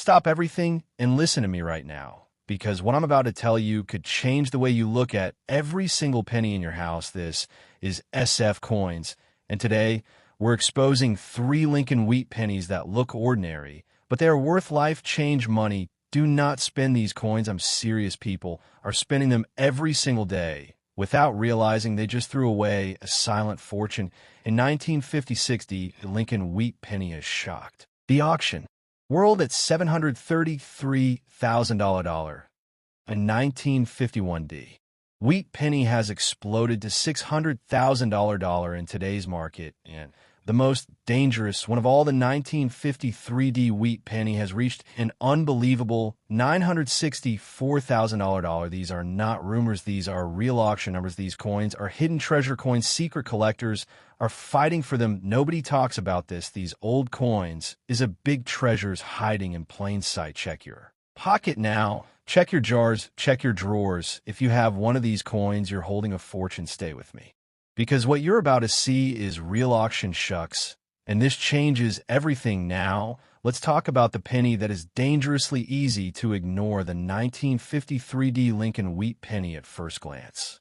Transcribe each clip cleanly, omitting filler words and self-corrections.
Stop everything and listen to me right now, because what I'm about to tell you could change the way you look at every single penny in your house. This is SF Coins, and today we're exposing 3 Lincoln Wheat Pennies that look ordinary, but they are worth life-change money. Do not spend these coins. I'm serious. People are spending them every single day without realizing they just threw away a silent fortune. In 1956, the Lincoln Wheat Penny is shocked. The auction world at $733,000. In 1951, the Wheat Penny has exploded to $600,000 in today's market, and the most dangerous one of all, the 1953 D Wheat Penny, has reached an unbelievable $964,000. These are not rumors. These are real auction numbers. These coins are hidden treasure coins. Secret collectors are fighting for them. Nobody talks about this. These old coins is a big treasures hiding in plain sight. Check your pocket now. Check your jars. Check your drawers. If you have one of these coins, you're holding a fortune. Stay with me, because what you're about to see is real auction shucks, and this changes everything. Now, let's talk about the penny that is dangerously easy to ignore, the 1953 D Lincoln Wheat Penny. At first glance,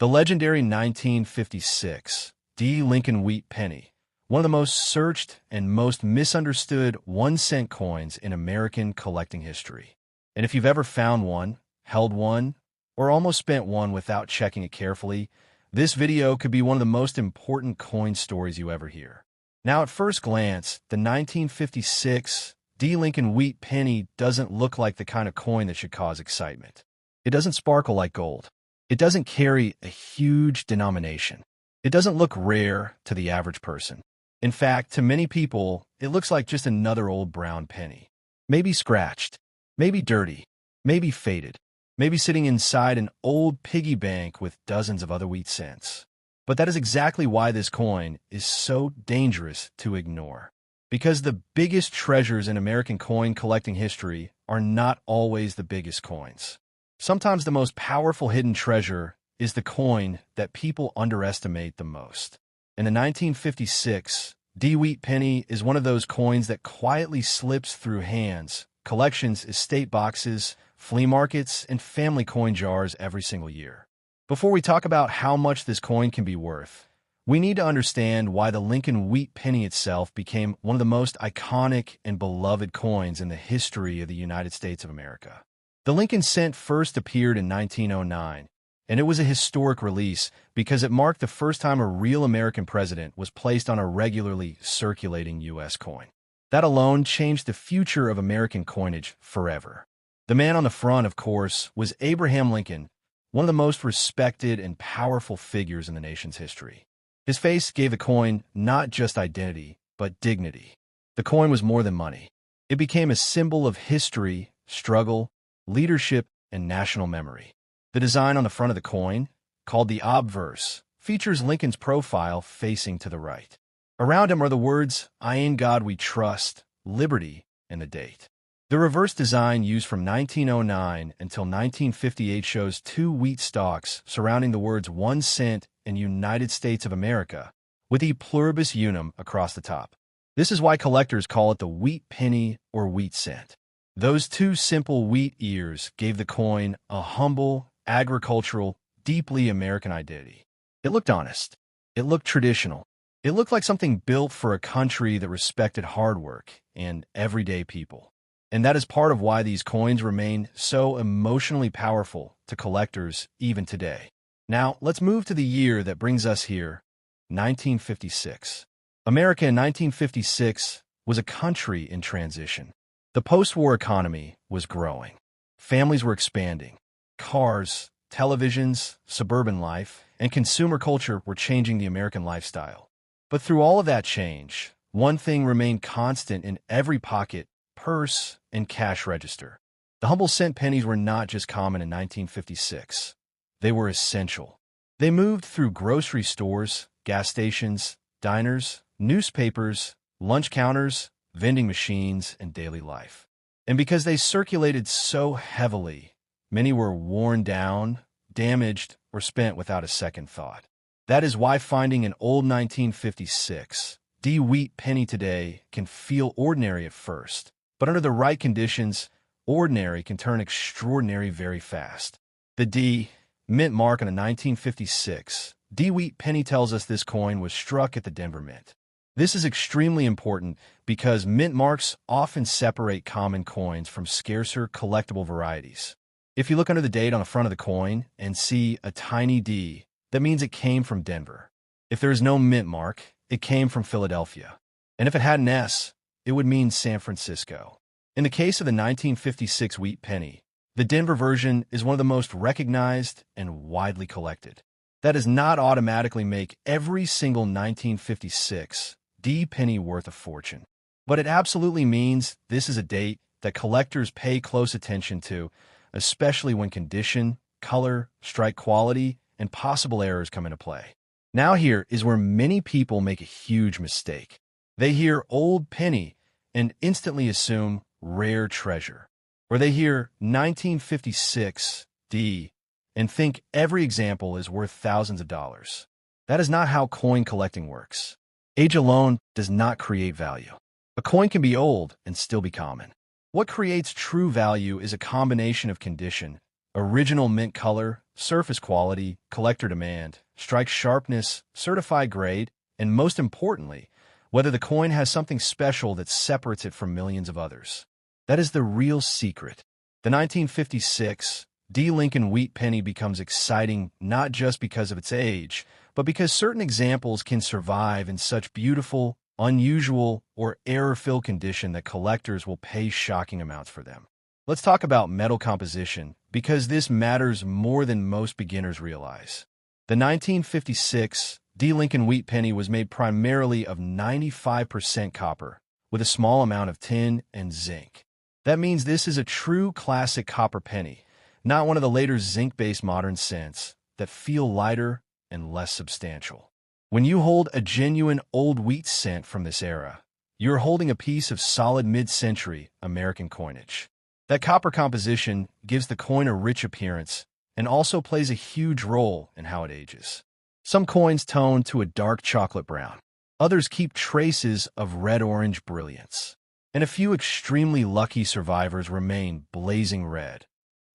the legendary 1956 D Lincoln Wheat Penny, one of the most searched and most misunderstood 1-cent coins in American collecting history. And if you've ever found one, held one, or almost spent one without checking it carefully, this video could be one of the most important coin stories you ever hear. Now, at first glance, the 1956 D Lincoln Wheat Penny doesn't look like the kind of coin that should cause excitement. It doesn't sparkle like gold. It doesn't carry a huge denomination. It doesn't look rare to the average person. In fact, to many people, it looks like just another old brown penny. Maybe scratched, maybe dirty, maybe faded, maybe sitting inside an old piggy bank with dozens of other wheat cents. But that is exactly why this coin is so dangerous to ignore. Because the biggest treasures in American coin collecting history are not always the biggest coins. Sometimes the most powerful hidden treasure is the coin that people underestimate the most. And the 1956 D Wheat Penny is one of those coins that quietly slips through hands, collections, estate boxes, flea markets, and family coin jars every single year. Before we talk about how much this coin can be worth, we need to understand why the Lincoln Wheat Penny itself became one of the most iconic and beloved coins in the history of the United States of America. The Lincoln cent first appeared in 1909, and it was a historic release because it marked the first time a real American president was placed on a regularly circulating U.S. coin. That alone changed the future of American coinage forever. The man on the front, of course, was Abraham Lincoln, one of the most respected and powerful figures in the nation's history. His face gave the coin not just identity, but dignity. The coin was more than money. It became a symbol of history, struggle, leadership, and national memory. The design on the front of the coin, called the obverse, features Lincoln's profile facing to the right. Around him are the words, "I in God we trust," liberty, and the date. The reverse design, used from 1909 until 1958, shows 2 wheat stalks surrounding the words 1 cent and United States of America, with E pluribus unum across the top. This is why collectors call it the wheat penny or wheat cent. Those 2 simple wheat ears gave the coin a humble, agricultural, deeply American identity. It looked honest. It looked traditional. It looked like something built for a country that respected hard work and everyday people. And that is part of why these coins remain so emotionally powerful to collectors even today. Now, let's move to the year that brings us here, 1956. America in 1956 was a country in transition. The post-war economy was growing. Families were expanding. Cars, televisions, suburban life, and consumer culture were changing the American lifestyle. But through all of that change, one thing remained constant in every pocket, purse, and cash register. The humble cent pennies were not just common in 1956. They were essential. They moved through grocery stores, gas stations, diners, newspapers, lunch counters, vending machines, and daily life. And because they circulated so heavily, many were worn down, damaged, or spent without a second thought. That is why finding an old 1956 D Wheat Penny today can feel ordinary at first. But under the right conditions, ordinary can turn extraordinary very fast. The D, mint mark on a 1956 D Wheat penny tells us this coin was struck at the Denver Mint. This is extremely important because mint marks often separate common coins from scarcer collectible varieties. If you look under the date on the front of the coin and see a tiny D, that means it came from Denver. If there is no mint mark, it came from Philadelphia. And if it had an S, it would mean San Francisco. In the case of the 1956 wheat penny, the Denver version is one of the most recognized and widely collected. That does not automatically make every single 1956 D penny worth a fortune. But it absolutely means this is a date that collectors pay close attention to, especially when condition, color, strike quality, and possible errors come into play. Now here is where many people make a huge mistake. They hear old penny and instantly assume rare treasure. Or they hear 1956 D and think every example is worth thousands of dollars. That is not how coin collecting works. Age alone does not create value. A coin can be old and still be common. What creates true value is a combination of condition, original mint color, surface quality, collector demand, strike sharpness, certified grade, and most importantly, whether the coin has something special that separates it from millions of others. That is the real secret. The 1956 D Lincoln Wheat Penny becomes exciting not just because of its age, but because certain examples can survive in such beautiful, unusual, or error-filled condition that collectors will pay shocking amounts for them. Let's talk about metal composition, because this matters more than most beginners realize. The 1956 D Lincoln Wheat Penny was made primarily of 95% copper, with a small amount of tin and zinc. That means this is a true classic copper penny, not one of the later zinc-based modern cents that feel lighter and less substantial. When you hold a genuine old wheat cent from this era, you're holding a piece of solid mid-century American coinage. That copper composition gives the coin a rich appearance and also plays a huge role in how it ages. Some coins tone to a dark chocolate brown. Others keep traces of red-orange brilliance. And a few extremely lucky survivors remain blazing red,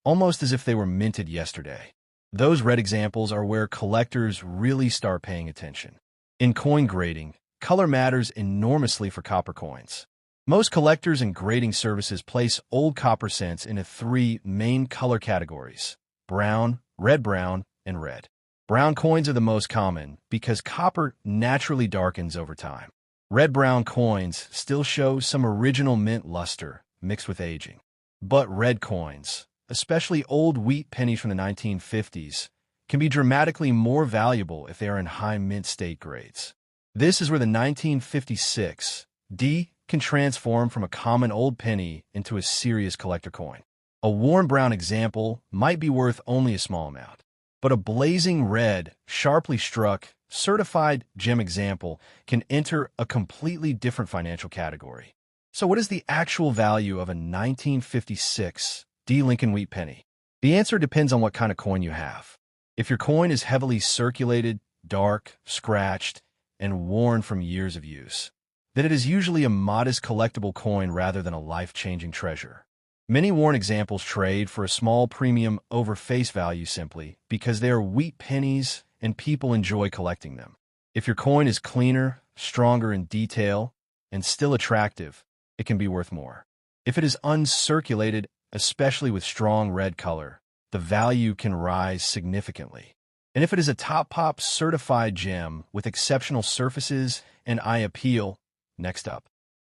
almost as if they were minted yesterday. Those red examples are where collectors really start paying attention. In coin grading, color matters enormously for copper coins. Most collectors and grading services place old copper cents into three main color categories: brown, red-brown, and red. Brown coins are the most common because copper naturally darkens over time. Red-brown coins still show some original mint luster mixed with aging. But red coins, especially old wheat pennies from the 1950s, can be dramatically more valuable if they are in high mint state grades. This is where the 1956 D can transform from a common old penny into a serious collector coin. A warm brown example might be worth only a small amount, but a blazing red, sharply struck, certified gem example can enter a completely different financial category. So what is the actual value of a 1956 D Lincoln Wheat Penny? The answer depends on what kind of coin you have. If your coin is heavily circulated, dark, scratched, and worn from years of use, then it is usually a modest collectible coin rather than a life-changing treasure. Many worn examples trade for a small premium over face value simply because they are wheat pennies and people enjoy collecting them. If your coin is cleaner, stronger in detail, and still attractive, it can be worth more. If it is uncirculated, especially with strong red color, the value can rise significantly. And if it is a top pop certified gem with exceptional surfaces and eye appeal, next up.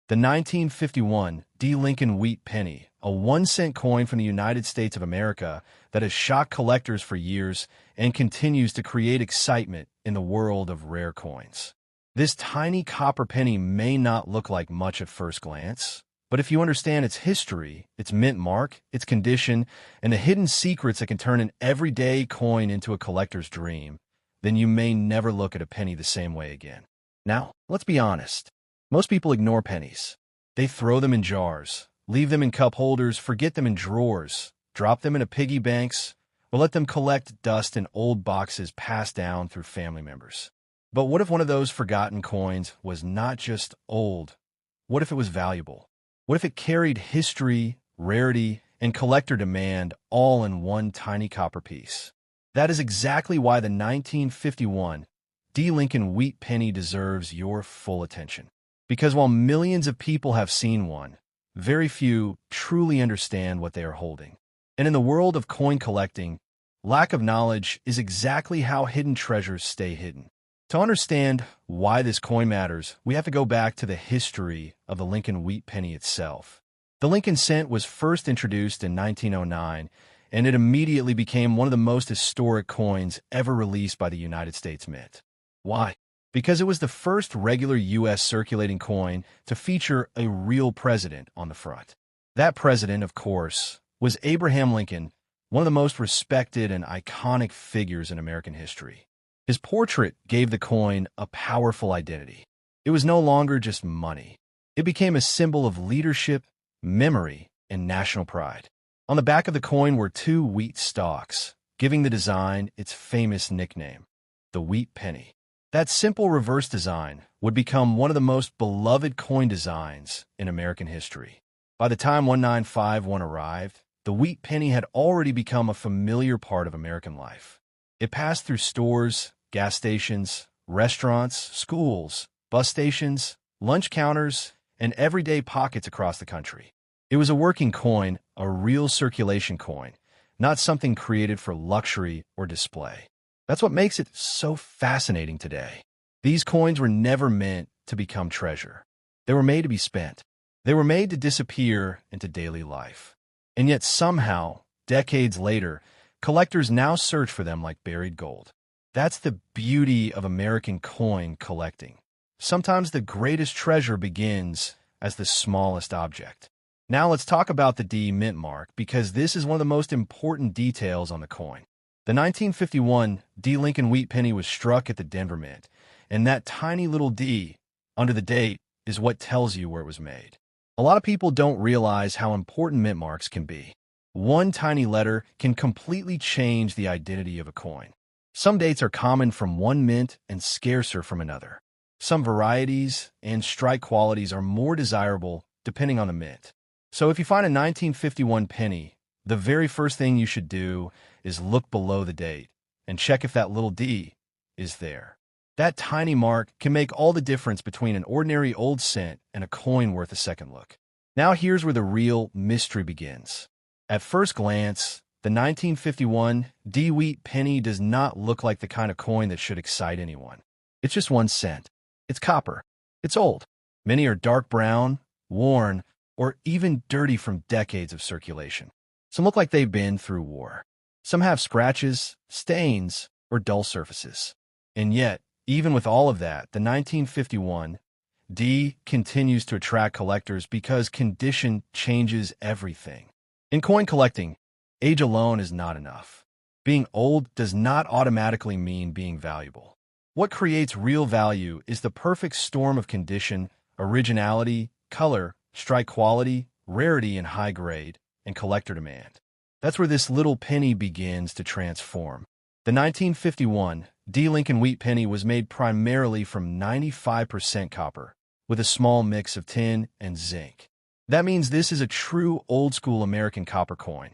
The 1951 D Lincoln Wheat Penny, a 1-cent coin from the United States of America that has shocked collectors for years and continues to create excitement in the world of rare coins. This tiny copper penny may not look like much at first glance, but if you understand its history, its mint mark, its condition, and the hidden secrets that can turn an everyday coin into a collector's dream, then you may never look at a penny the same way again. Now, let's be honest. Most people ignore pennies. They throw them in jars, leave them in cup holders, forget them in drawers, drop them into piggy banks, or let them collect dust in old boxes passed down through family members. But what if one of those forgotten coins was not just old? What if it was valuable? What if it carried history, rarity, and collector demand all in one tiny copper piece? That is exactly why the 1951 Lincoln Wheat Penny deserves your full attention. Because while millions of people have seen one, very few truly understand what they are holding. And in the world of coin collecting, lack of knowledge is exactly how hidden treasures stay hidden. To understand why this coin matters, we have to go back to the history of the Lincoln Wheat Penny itself. The Lincoln cent was first introduced in 1909, and it immediately became one of the most historic coins ever released by the United States Mint. Why? Because it was the first regular U.S. circulating coin to feature a real president on the front. That president, of course, was Abraham Lincoln, one of the most respected and iconic figures in American history. His portrait gave the coin a powerful identity. It was no longer just money. It became a symbol of leadership, memory, and national pride. On the back of the coin were two wheat stalks, giving the design its famous nickname, the Wheat Penny. That simple reverse design would become one of the most beloved coin designs in American history. By the time 1951 arrived, the Wheat Penny had already become a familiar part of American life. It passed through stores, gas stations, restaurants, schools, bus stations, lunch counters, and everyday pockets across the country. It was a working coin, a real circulation coin, not something created for luxury or display. That's what makes it so fascinating today. These coins were never meant to become treasure. They were made to be spent. They were made to disappear into daily life. And yet somehow, decades later, collectors now search for them like buried gold. That's the beauty of American coin collecting. Sometimes the greatest treasure begins as the smallest object. Now let's talk about the D mint mark, because this is one of the most important details on the coin. The 1951 D Lincoln Wheat Penny was struck at the Denver Mint, and that tiny little D under the date is what tells you where it was made. A lot of people don't realize how important mint marks can be. One tiny letter can completely change the identity of a coin. Some dates are common from one mint and scarcer from another. Some varieties and strike qualities are more desirable depending on the mint. So if you find a 1951 penny, the very first thing you should do is look below the date and check if that little D is there. That tiny mark can make all the difference between an ordinary old cent and a coin worth a second look. Now here's where the real mystery begins. At first glance, the 1951 D Wheat Penny does not look like the kind of coin that should excite anyone. It's just 1 cent. It's copper. It's old. Many are dark brown, worn, or even dirty from decades of circulation. Some look like they've been through war. Some have scratches, stains, or dull surfaces. And yet, even with all of that, the 1951 D continues to attract collectors because condition changes everything. In coin collecting, age alone is not enough. Being old does not automatically mean being valuable. What creates real value is the perfect storm of condition, originality, color, strike quality, rarity and high grade, and collector demand. That's where this little penny begins to transform. The 1951 D Lincoln Wheat Penny was made primarily from 95% copper, with a small mix of tin and zinc. That means this is a true old-school American copper coin,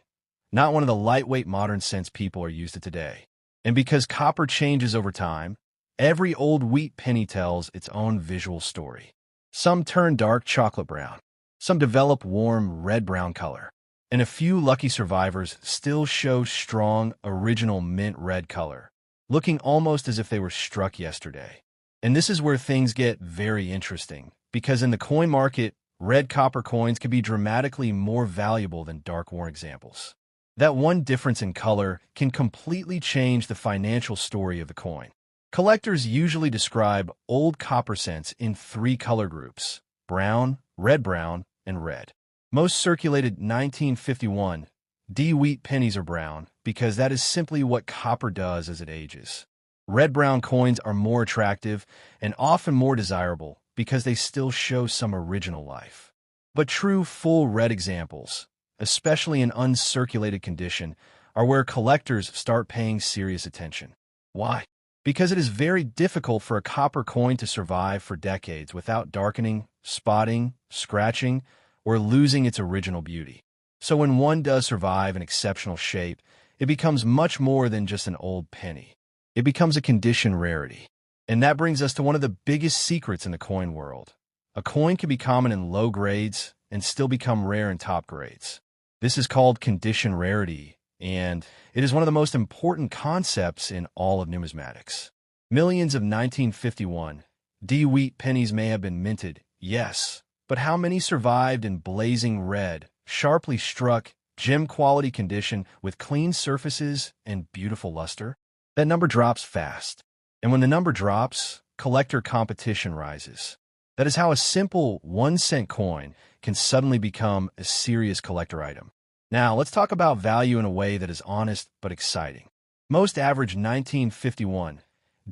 not one of the lightweight modern cents people are used to today. And because copper changes over time, every old wheat penny tells its own visual story. Some turn dark chocolate brown, some develop warm red-brown color, and a few lucky survivors still show strong, original mint red color, looking almost as if they were struck yesterday. And this is where things get very interesting, because in the coin market, red copper coins can be dramatically more valuable than dark worn examples. That one difference in color can completely change the financial story of the coin. Collectors usually describe old copper cents in 3 color groups: brown, red-brown, and red. Most circulated 1951 D Wheat pennies are brown because that is simply what copper does as it ages. Red-brown coins are more attractive and often more desirable because they still show some original life. But true full red examples, especially in uncirculated condition, are where collectors start paying serious attention. Why? Because it is very difficult for a copper coin to survive for decades without darkening, spotting, scratching, or losing its original beauty. So when one does survive in exceptional shape, it becomes much more than just an old penny. It becomes a condition rarity. And that brings us to one of the biggest secrets in the coin world. A coin can be common in low grades and still become rare in top grades. This is called condition rarity, and it is one of the most important concepts in all of numismatics. Millions of 1951 wheat pennies may have been minted, yes, but how many survived in blazing red, sharply struck, gem-quality condition with clean surfaces and beautiful luster? That number drops fast. And when the number drops, collector competition rises. That is how a simple 1-cent coin can suddenly become a serious collector item. Now, let's talk about value in a way that is honest but exciting. Most average 1951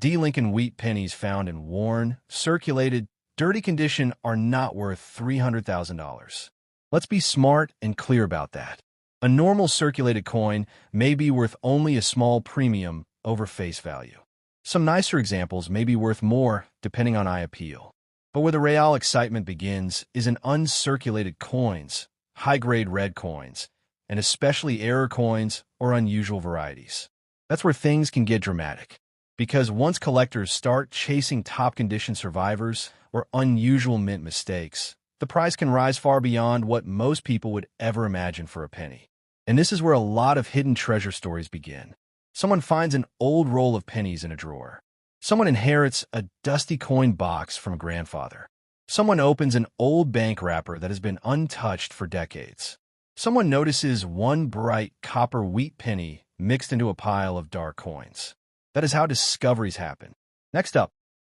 Lincoln Wheat pennies found in worn, circulated, dirty condition are not worth $300,000. Let's be smart and clear about that. A normal circulated coin may be worth only a small premium over face value. Some nicer examples may be worth more depending on eye appeal. But where the real excitement begins is in uncirculated coins, high-grade red coins, and especially error coins or unusual varieties. That's where things can get dramatic. Because once collectors start chasing top-condition survivors or unusual mint mistakes, the price can rise far beyond what most people would ever imagine for a penny. And this is where a lot of hidden treasure stories begin. Someone finds an old roll of pennies in a drawer. Someone inherits a dusty coin box from a grandfather. Someone opens an old bank wrapper that has been untouched for decades. Someone notices one bright copper wheat penny mixed into a pile of dark coins. That is how discoveries happen. Next up,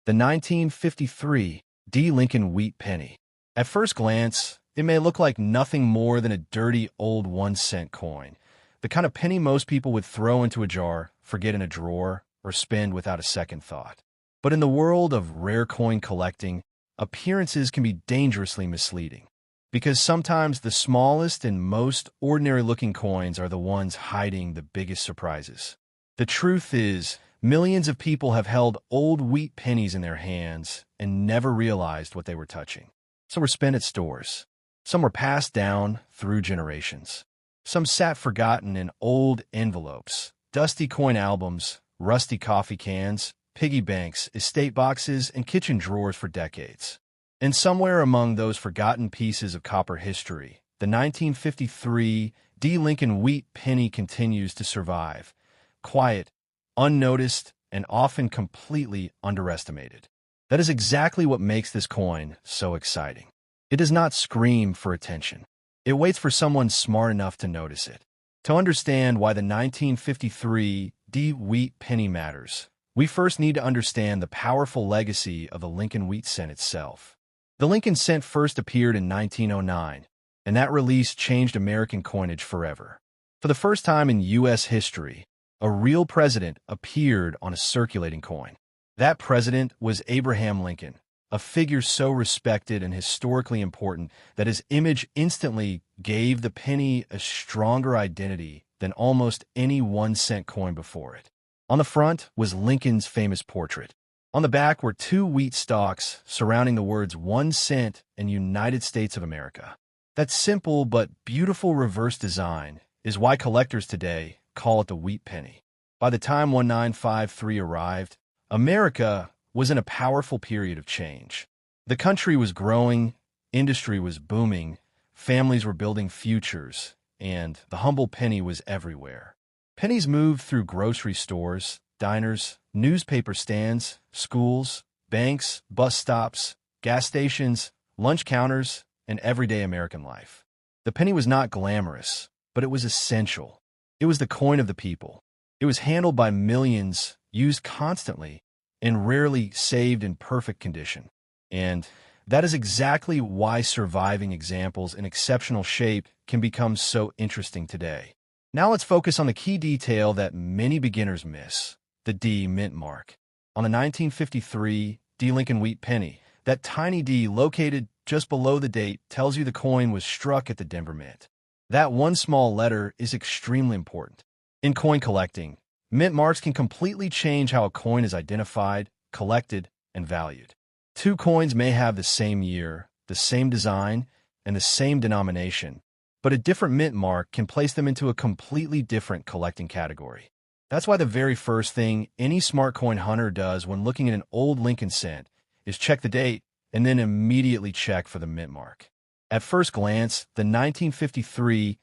the 1953 Lincoln Wheat Penny. At first glance, it may look like nothing more than a dirty old 1-cent coin, the kind of penny most people would throw into a jar, forget in a drawer, or spend without a second thought. But in the world of rare coin collecting, appearances can be dangerously misleading. Because sometimes the smallest and most ordinary-looking coins are the ones hiding the biggest surprises. The truth is, millions of people have held old wheat pennies in their hands and never realized what they were touching. Some were spent at stores. Some were passed down through generations. Some sat forgotten in old envelopes, dusty coin albums, rusty coffee cans, piggy banks, estate boxes, and kitchen drawers for decades. And somewhere among those forgotten pieces of copper history, the 1953 Lincoln Wheat Penny continues to survive, quiet, unnoticed, and often completely underestimated. That is exactly what makes this coin so exciting. It does not scream for attention. It waits for someone smart enough to notice it. To understand why the 1953 wheat penny matters, we first need to understand the powerful legacy of the Lincoln Wheat Cent itself. The Lincoln Cent first appeared in 1909, and that release changed American coinage forever. For the first time in U.S. history, a real president appeared on a circulating coin. That president was Abraham Lincoln, a figure so respected and historically important that his image instantly gave the penny a stronger identity than almost any 1-cent coin before it. On the front was Lincoln's famous portrait. On the back were 2 wheat stalks surrounding the words 1 cent and United States of America. That simple but beautiful reverse design is why collectors today call it the wheat penny. By the time 1953 arrived, America was in a powerful period of change. The country was growing, industry was booming, families were building futures, and the humble penny was everywhere. Pennies moved through grocery stores, diners, newspaper stands, schools, banks, bus stops, gas stations, lunch counters, and everyday American life. The penny was not glamorous, but it was essential. It was the coin of the people. It was handled by millions, used constantly, and rarely saved in perfect condition. And that is exactly why surviving examples in exceptional shape can become so interesting today. Now let's focus on the key detail that many beginners miss, the D mint mark. On the 1953 Lincoln Wheat Penny, that tiny D located just below the date tells you the coin was struck at the Denver Mint. That one small letter is extremely important. In coin collecting, mint marks can completely change how a coin is identified, collected, and valued. 2 coins may have the same year, the same design, and the same denomination, but a different mint mark can place them into a completely different collecting category. That's why the very first thing any smart coin hunter does when looking at an old Lincoln cent is check the date and then immediately check for the mint mark. At first glance, the 1953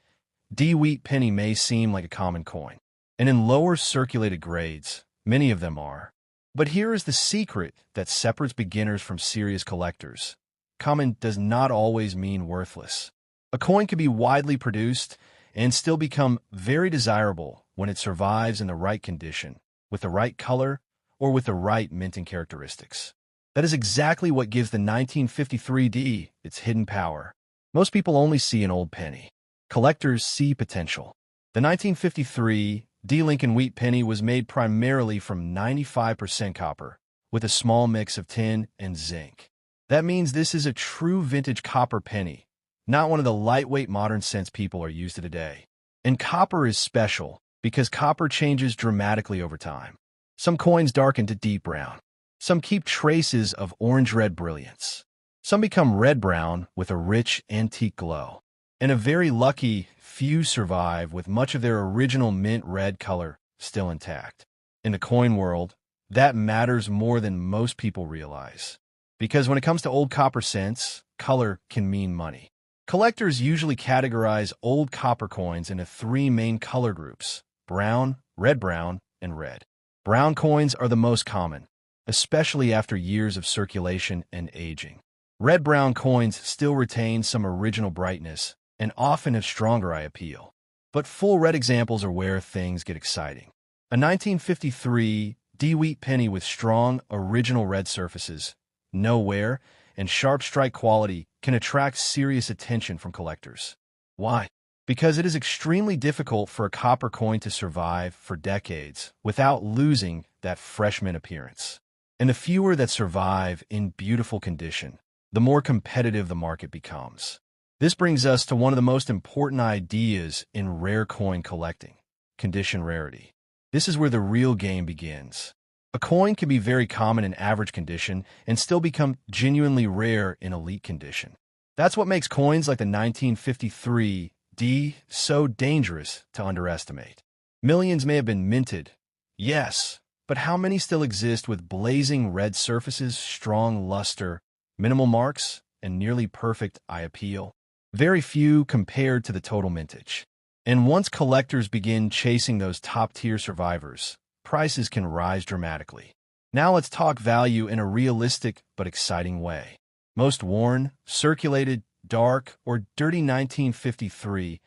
Wheat penny may seem like a common coin, and in lower circulated grades, many of them are. But here is the secret that separates beginners from serious collectors. Common does not always mean worthless. A coin can be widely produced and still become very desirable when it survives in the right condition, with the right color, or with the right minting characteristics. That is exactly what gives the 1953 D its hidden power. Most people only see an old penny. Collectors see potential. The 1953 Lincoln Wheat Penny was made primarily from 95% copper, with a small mix of tin and zinc. That means this is a true vintage copper penny, not one of the lightweight modern cents people are used to today. And copper is special because copper changes dramatically over time. Some coins darken to deep brown. Some keep traces of orange-red brilliance. Some become red-brown with a rich antique glow. And a very lucky few survive with much of their original mint red color still intact. In the coin world, that matters more than most people realize. Because when it comes to old copper cents, color can mean money. Collectors usually categorize old copper coins into three main color groups: brown, and red. Brown coins are the most common, especially after years of circulation and aging. Red-brown coins still retain some original brightness and often have stronger eye appeal. But full red examples are where things get exciting. A 1953 Wheat penny with strong, original red surfaces, no wear, and sharp strike quality can attract serious attention from collectors. Why? Because it is extremely difficult for a copper coin to survive for decades without losing that fresh mint appearance. And the fewer that survive in beautiful condition, the more competitive the market becomes. This brings us to one of the most important ideas in rare coin collecting: condition rarity. This is where the real game begins. A coin can be very common in average condition and still become genuinely rare in elite condition. That's what makes coins like the 1953 D so dangerous to underestimate. Millions may have been minted, yes, but how many still exist with blazing red surfaces, strong luster, minimal marks, and nearly perfect eye appeal? Very few compared to the total mintage. And once collectors begin chasing those top-tier survivors, prices can rise dramatically. Now let's talk value in a realistic but exciting way. Most worn, circulated, dark, or dirty 1953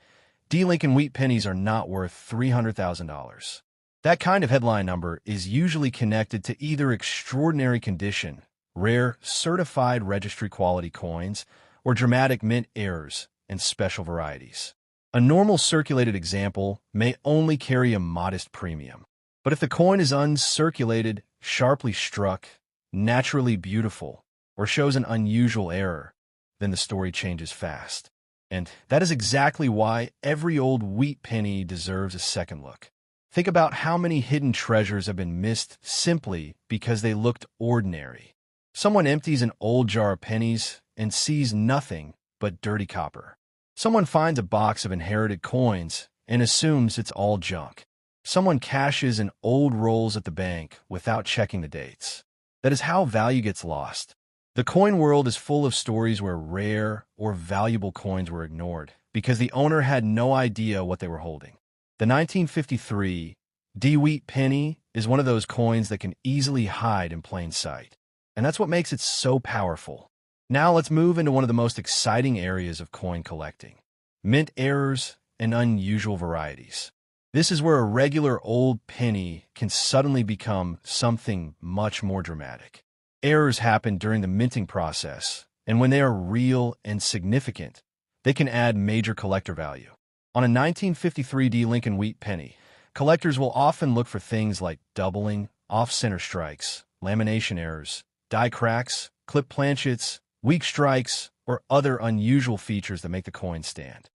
Lincoln Wheat pennies are not worth $300,000. That kind of headline number is usually connected to either extraordinary condition, rare, certified registry quality coins, or dramatic mint errors and special varieties. A normal circulated example may only carry a modest premium. But if the coin is uncirculated, sharply struck, naturally beautiful, or shows an unusual error, then the story changes fast. And that is exactly why every old wheat penny deserves a second look. Think about how many hidden treasures have been missed simply because they looked ordinary. Someone empties an old jar of pennies and sees nothing but dirty copper. Someone finds a box of inherited coins and assumes it's all junk. Someone cashes in old rolls at the bank without checking the dates. That is how value gets lost. The coin world is full of stories where rare or valuable coins were ignored because the owner had no idea what they were holding. The 1953 Wheat penny is one of those coins that can easily hide in plain sight. And that's what makes it so powerful. Now let's move into one of the most exciting areas of coin collecting: mint errors and unusual varieties. This is where a regular old penny can suddenly become something much more dramatic. Errors happen during the minting process, and when they are real and significant, they can add major collector value. On a 1953 Lincoln Wheat penny, collectors will often look for things like doubling, off-center strikes, lamination errors, die cracks, clip planchets, weak strikes, or other unusual features that make the coin stand